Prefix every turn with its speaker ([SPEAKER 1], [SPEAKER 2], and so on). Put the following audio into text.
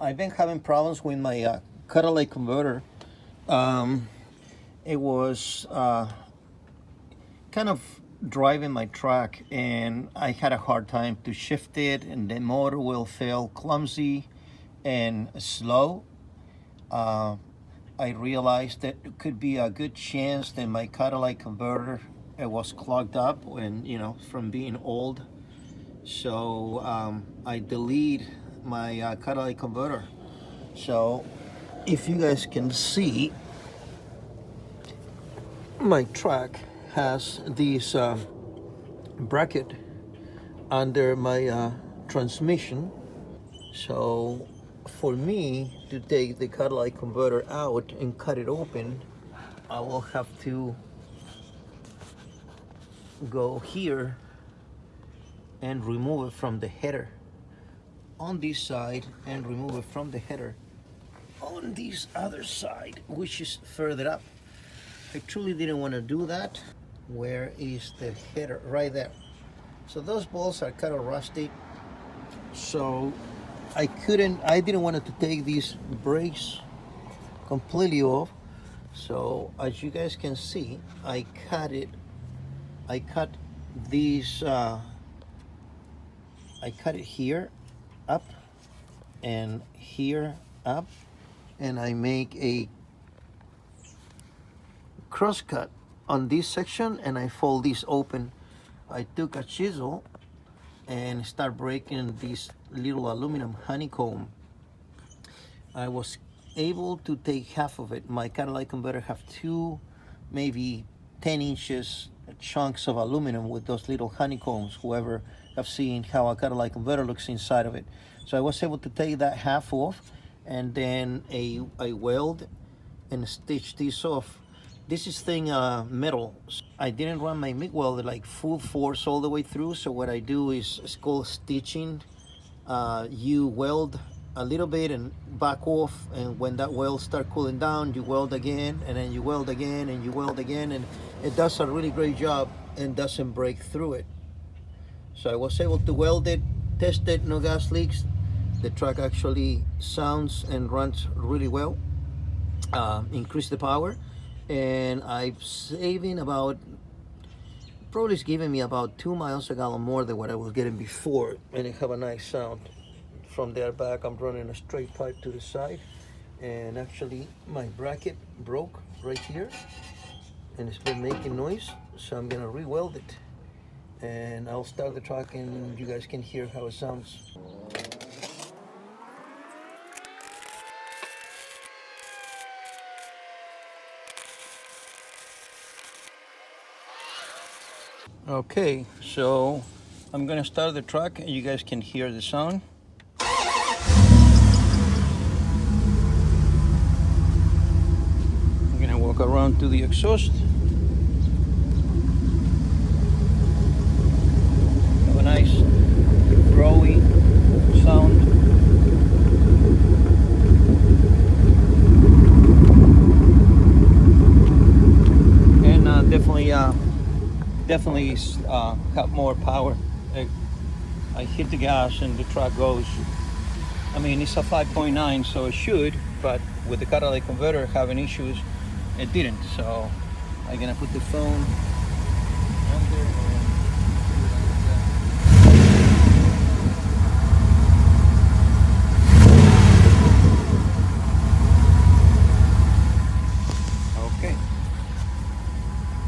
[SPEAKER 1] I've been having problems with my catalytic converter. It was kind of driving my truck, and I had a hard time to shift it, and the motor will feel clumsy and slow. I realized that it could be a good chance that my catalytic converter it was clogged up when from being old. So I delete my catalytic converter. So if you guys can see, my truck has this bracket under my transmission. So for me to take the catalytic converter out and cut it open, I will have to go here and remove it from the header on this side, and remove it from the header on this other side, which is further up. I truly didn't want to do that. Where is the header? Right there. So those bolts are kind of rusty, so I didn't want to take these brakes completely off. So as you guys can see, I cut these I cut it here up and here up, and I make a cross cut on this section, and I fold this open. I took a chisel and start breaking this little aluminum honeycomb. I was able to take half of it. My catalytic converter have two, maybe 10 inches chunks of aluminum with those little honeycombs. Whoever have seen how a catalytic converter looks inside of it. So I was able to take that half off, and then I weld and stitch this off. This is thing metal. I didn't run my MIG welder like full force all the way through. So what I do is it's called stitching. You weld a little bit and back off, and when that weld start cooling down, you weld again, and then you weld again, and you weld again, and it does a really great job and doesn't break through it. So I was able to weld it, test it, no gas leaks. The truck actually sounds and runs really well. Increase the power, and I'm saving about, probably it's giving me about 2 miles a gallon more than what I was getting before, and it have a nice sound. From there back, I'm running a straight pipe to the side, and actually my bracket broke right here, and it's been making noise, so I'm gonna re-weld it, and I'll start the truck and you guys can hear how it sounds. Okay, so I'm gonna start the truck and you guys can hear the sound. I'm gonna walk around to the exhaust. Have a nice growing sound. And definitely have more power. I hit the gas and the truck goes. I mean, it's a 5.9, so it should, but with the catalytic converter having issues, it didn't. So I'm gonna put the phone under